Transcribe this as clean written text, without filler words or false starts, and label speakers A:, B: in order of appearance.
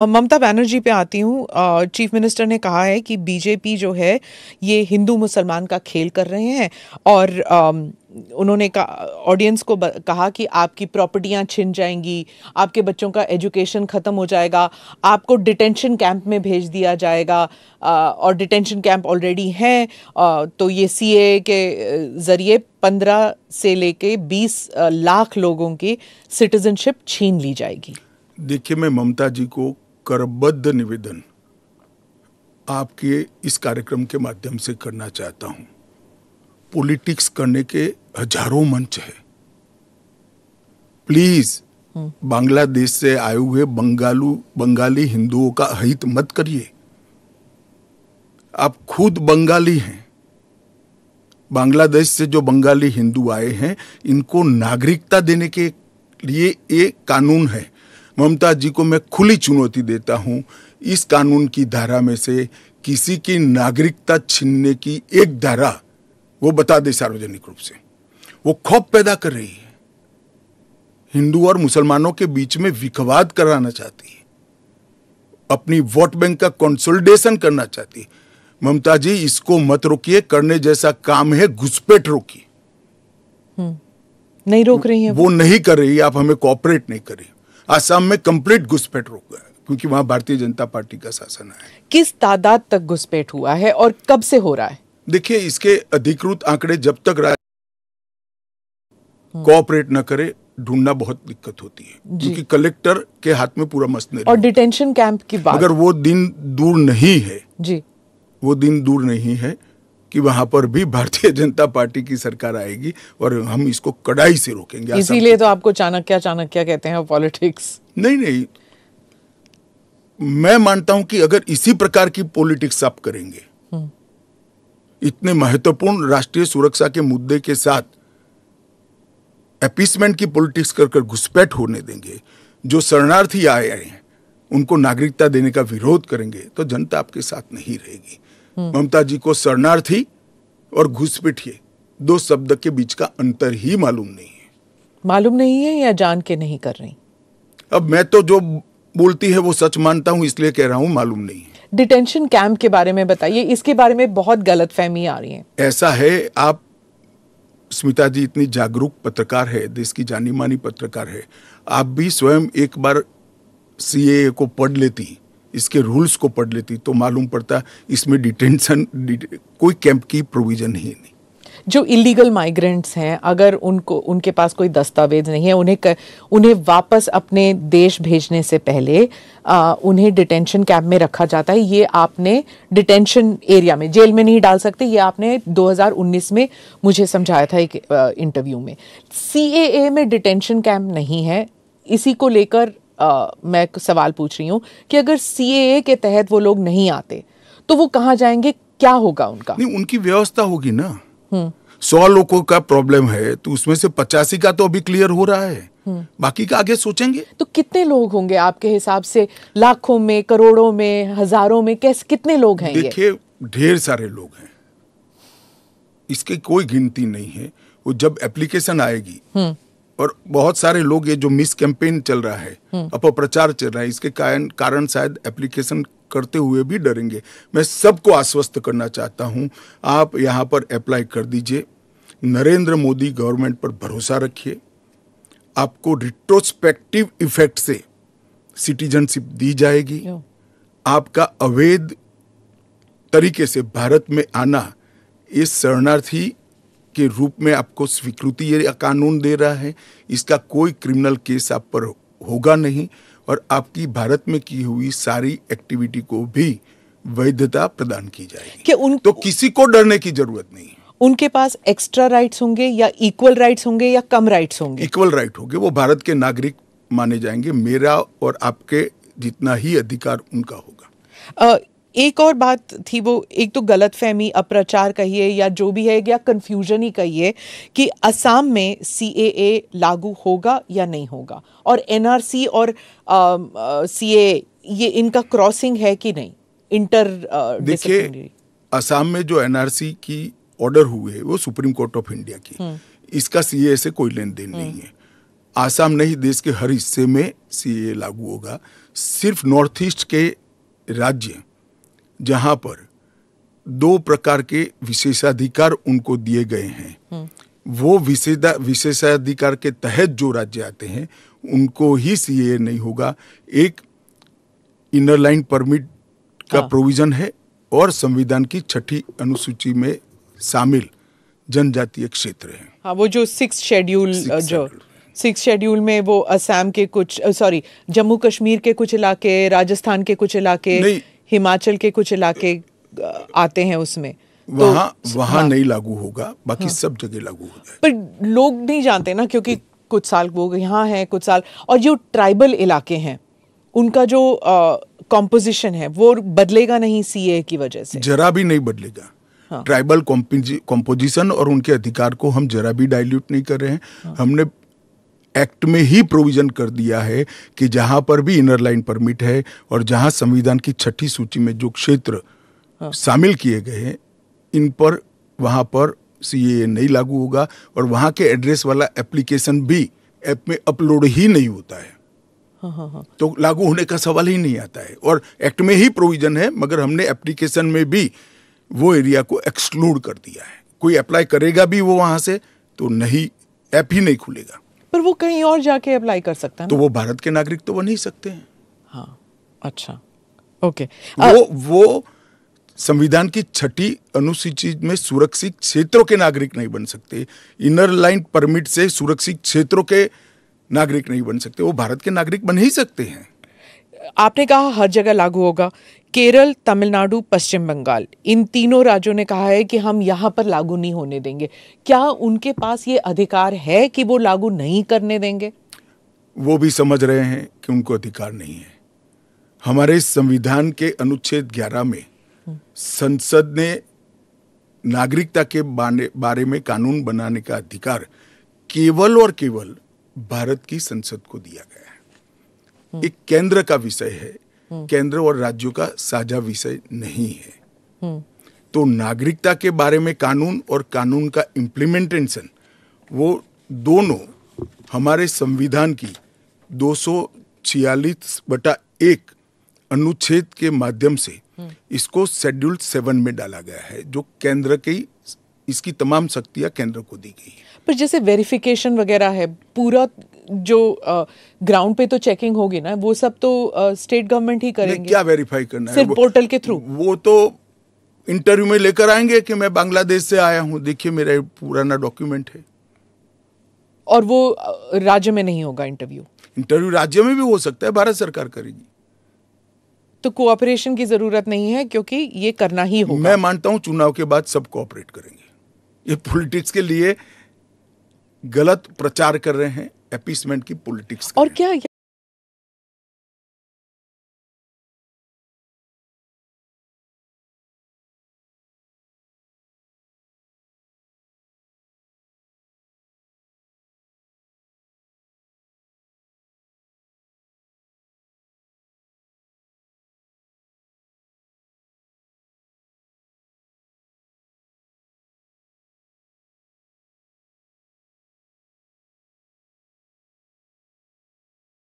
A: ममता बनर्जी पे आती हूँ। चीफ मिनिस्टर ने कहा है कि बीजेपी जो है ये हिंदू मुसलमान का खेल कर रहे हैं और उन्होंने ऑडियंस को कहा कि आपकी प्रॉपर्टियां छिन जाएंगी, आपके बच्चों का एजुकेशन ख़त्म हो जाएगा, आपको डिटेंशन कैंप में भेज दिया जाएगा और डिटेंशन कैंप ऑलरेडी हैं। तो ये सीएए के ज़रिए 15 से लेके 20 लाख लोगों की सिटीजनशिप छीन ली जाएगी।
B: देखिए, मैं ममता जी को करबद्ध निवेदन आपके इस कार्यक्रम के माध्यम से करना चाहता हूं। पॉलिटिक्स करने के हजारों मंच है। प्लीज बांग्लादेश से आए हुए बंगाली हिंदुओं का हित मत करिए। आप खुद बंगाली हैं। बांग्लादेश से जो बंगाली हिंदू आए हैं, इनको नागरिकता देने के लिए एक कानून है। ममता जी को मैं खुली चुनौती देता हूं, इस कानून की धारा में से किसी की नागरिकता छीनने की एक धारा वो बता दे सार्वजनिक रूप से। वो खौफ पैदा कर रही है, हिंदू और मुसलमानों के बीच में विखवाद कराना चाहती है, अपनी वोट बैंक का कंसोलिडेशन करना चाहती है। ममता जी, इसको मत रोकिए। करने जैसा काम है, घुसपैठ रोकिए।
A: नहीं रोक रही है
B: वो नहीं कर रही। आप हमें कोऑपरेट नहीं कर रही। आसाम में कंप्लीट घुसपैठ रोक गया क्योंकि वहां भारतीय जनता पार्टी का शासन है।
A: किस तादाद तक घुसपैठ हुआ है और कब से हो रहा है?
B: देखिए, इसके अधिकृत आंकड़े जब तक कोऑपरेट न करे, ढूंढना बहुत दिक्कत होती है क्योंकि कलेक्टर के हाथ में पूरा मसनरी।
A: और डिटेंशन कैंप की बात,
B: अगर वो दिन दूर नहीं है
A: जी,
B: वो दिन दूर नहीं है कि वहां पर भी भारतीय जनता पार्टी की सरकार आएगी और हम इसको कड़ाई से रोकेंगे।
A: इसीलिए तो आपको चाणक्य कहते हैं पॉलिटिक्स।
B: नहीं, मैं मानता हूं कि अगर इसी प्रकार की पॉलिटिक्स आप करेंगे, इतने महत्वपूर्ण राष्ट्रीय सुरक्षा के मुद्दे के साथ अपीसमेंट की पॉलिटिक्स कर घुसपैठ होने देंगे, जो शरणार्थी आए हैं उनको नागरिकता देने का विरोध करेंगे, तो जनता आपके साथ नहीं रहेगी। ममता जी को शरणार्थी और घुसपैठिए दो शब्द के बीच का अंतर ही मालूम नहीं है
A: या जान के नहीं कर रही?
B: अब मैं तो जो बोलती है वो सच मानता हूं, इसलिए कह रहा हूं मालूम नहीं है।
A: डिटेंशन कैंप के बारे में बताइए, इसके बारे में बहुत गलतफहमी आ रही है।
B: ऐसा है, आप स्मिता जी इतनी जागरूक पत्रकार है, देश की जानी मानी पत्रकार है, आप भी स्वयं एक बार सीएए को पढ़ लेती, इसके रूल्स को पढ़ लेती, तो मालूम पड़ता इसमें डिटेंशन कोई कैंप की प्रोविजन ही नहीं।
A: जो इलीगल माइग्रेंट्स हैं, अगर उनके पास कोई दस्तावेज नहीं है, उन्हें वापस अपने देश भेजने से पहले उन्हें डिटेंशन कैंप में रखा जाता है। ये आपने डिटेंशन एरिया में, जेल में नहीं डाल सकते, ये आपने 2019 में मुझे समझाया था एक इंटरव्यू में। सीएए में डिटेंशन कैंप नहीं है। इसी को लेकर मैं सवाल पूछ रही हूँ कि अगर सीएए के तहत वो लोग नहीं आते तो वो कहाँ जाएंगे, क्या होगा उनका?
B: नहीं, उनकी व्यवस्था होगी ना। 100 लोगों का प्रॉब्लम है तो उसमें से 85 का तो अभी क्लियर हो रहा है, बाकी का आगे सोचेंगे।
A: तो कितने लोग होंगे आपके हिसाब से? लाखों में, करोड़ों में, हजारों में, कितने लोग हैं?
B: देखिए, ढेर सारे लोग हैं, इसकी कोई गिनती नहीं है। वो जब एप्लीकेशन आएगी और बहुत सारे लोग, ये जो मिस कैंपेन चल रहा है, अपप्रचार चल रहा है, इसके कारण शायद एप्लीकेशन करते हुए भी डरेंगे। मैं सबको आश्वस्त करना चाहता हूं, आप यहां पर अप्लाई कर दीजिए। नरेंद्र मोदी गवर्नमेंट पर भरोसा रखिए। आपको रिट्रोस्पेक्टिव इफेक्ट से सिटीजनशिप दी जाएगी। आपका अवैध तरीके से भारत में आना, इस शरणार्थी के रूप में आपको स्वीकृति ये कानून दे रहा है। इसका कोई क्रिमिनल केस आप पर होगा नहीं और आपकी भारत में की हुई सारी एक्टिविटी को भी वैधता प्रदान की जाएगी। तो किसी को डरने की जरूरत नहीं है।
A: उनके पास एक्स्ट्रा राइट्स होंगे या इक्वल राइट्स होंगे या कम राइट्स होंगे?
B: इक्वल राइट होंगे। वो भारत के नागरिक माने जाएंगे। मेरा और आपके जितना ही अधिकार उनका होगा।
A: एक और बात थी, वो एक तो गलतफहमी, अप्रचार कहिए या जो भी है, या कंफ्यूजन ही कहिए कि असम में सीएए लागू होगा या नहीं होगा, और एनआरसी और सीएए ये इनका क्रॉसिंग है कि नहीं, इंटर
B: देखिए, असम में जो एनआरसी की ऑर्डर हुए वो सुप्रीम कोर्ट ऑफ इंडिया की, इसका सीएए से कोई लेन देन नहीं है। आसाम नहीं, देश के हर हिस्से में सीएए लागू होगा। सिर्फ नॉर्थ ईस्ट के राज्य जहां पर 2 प्रकार के विशेषाधिकार उनको दिए गए हैं, वो विशेषाधिकार के तहत जो राज्य आते हैं उनको ही सीएए नहीं होगा। एक इनर लाइन परमिट का प्रोविजन है और संविधान की 6ठी अनुसूची में शामिल जनजातीय क्षेत्र है।
A: हाँ, वो जो 6th शेड्यूल, जो 6th शेड्यूल में वो असम के कुछ, जम्मू कश्मीर के कुछ इलाके, राजस्थान के कुछ इलाके, हिमाचल के कुछ इलाके आते हैं उसमें,
B: वहाँ नहीं लागू होगा, बाकी सब जगह लागू हो जाएगा।
A: पर लोग नहीं जानते ना, क्योंकि कुछ साल वो यहाँ हैं, कुछ साल, और जो ट्राइबल इलाके हैं उनका जो कॉम्पोजिशन है वो बदलेगा नहीं सीए की वजह से,
B: जरा भी नहीं बदलेगा। ट्राइबल कॉम्पोजिशन और उनके अधिकार को हम जरा भी डाइल्यूट नहीं कर रहे हैं। हमने एक्ट में ही प्रोविजन कर दिया है कि जहां पर भी इनर लाइन परमिट है और जहां संविधान की 6ठी सूची में जो क्षेत्र शामिल किए गए हैं, इन पर वहां पर सीएए नहीं लागू होगा और वहां के एड्रेस वाला एप्लीकेशन भी ऐप में अपलोड ही नहीं होता है। तो लागू होने का सवाल ही नहीं आता है। और एक्ट में ही प्रोविजन है, मगर हमने एप्लीकेशन में भी वो एरिया को एक्सक्लूड कर दिया है। कोई अप्लाई करेगा भी वो वहां से तो नहीं, ऐप ही नहीं खुलेगा।
A: पर वो कहीं और जाके अप्लाई कर सकता है ना?
B: तो वो भारत के नागरिक तो बन ही सकते हैं।
A: हाँ, अच्छा, ओके।
B: वो संविधान की 6ठी अनुसूची में सुरक्षित क्षेत्रों के नागरिक नहीं बन सकते। इनर लाइन परमिट से सुरक्षित क्षेत्रों के नागरिक नहीं बन सकते, वो भारत के नागरिक बन ही सकते हैं।
A: आपने कहा हर जगह लागू होगा। केरल, तमिलनाडु, पश्चिम बंगाल, इन तीनों राज्यों ने कहा है कि हम यहाँ पर लागू नहीं होने देंगे। क्या उनके पास ये अधिकार है कि वो लागू नहीं करने देंगे?
B: वो भी समझ रहे हैं कि उनको अधिकार नहीं है। हमारे संविधान के अनुच्छेद 11 में संसद ने नागरिकता के बारे में कानून बनाने का अधिकार केवल और केवल भारत की संसद को दिया गया है। एक केंद्र का विषय है, केंद्र और राज्यों का साझा विषय नहीं है। तो नागरिकता के बारे में कानून और कानून का इम्प्लीमेंटेशन, वो दोनों हमारे संविधान की 246/1 अनुच्छेद के माध्यम से इसको शेड्यूल 7 में डाला गया है, जो केंद्र की, इसकी तमाम शक्तियां केंद्र को दी गई है।
A: पर जैसे वेरिफिकेशन वगैरह है, पूरा जो ग्राउंड पे तो चेकिंग होगी ना, वो सब तो स्टेट गवर्नमेंट ही करेंगे।
B: क्या वेरीफाई करना है?
A: सिर्फ पोर्टल के थ्रू?
B: वो तो इंटरव्यू में लेकर आएंगे कि मैं बांग्लादेश से आया हूं, देखिए मेरा पुराना डॉक्यूमेंट है।
A: और वो राज्य में नहीं होगा इंटरव्यू?
B: इंटरव्यू राज्य में भी हो सकता है, भारत सरकार करेगी।
A: तो कोऑपरेशन की जरूरत नहीं है, क्योंकि ये करना ही होगा।
B: मैं मानता हूं चुनाव के बाद सब कोऑपरेट करेंगे। ये पॉलिटिक्स के लिए गलत प्रचार कर रहे हैं, अपीसमेंट की पॉलिटिक्स।
A: और क्या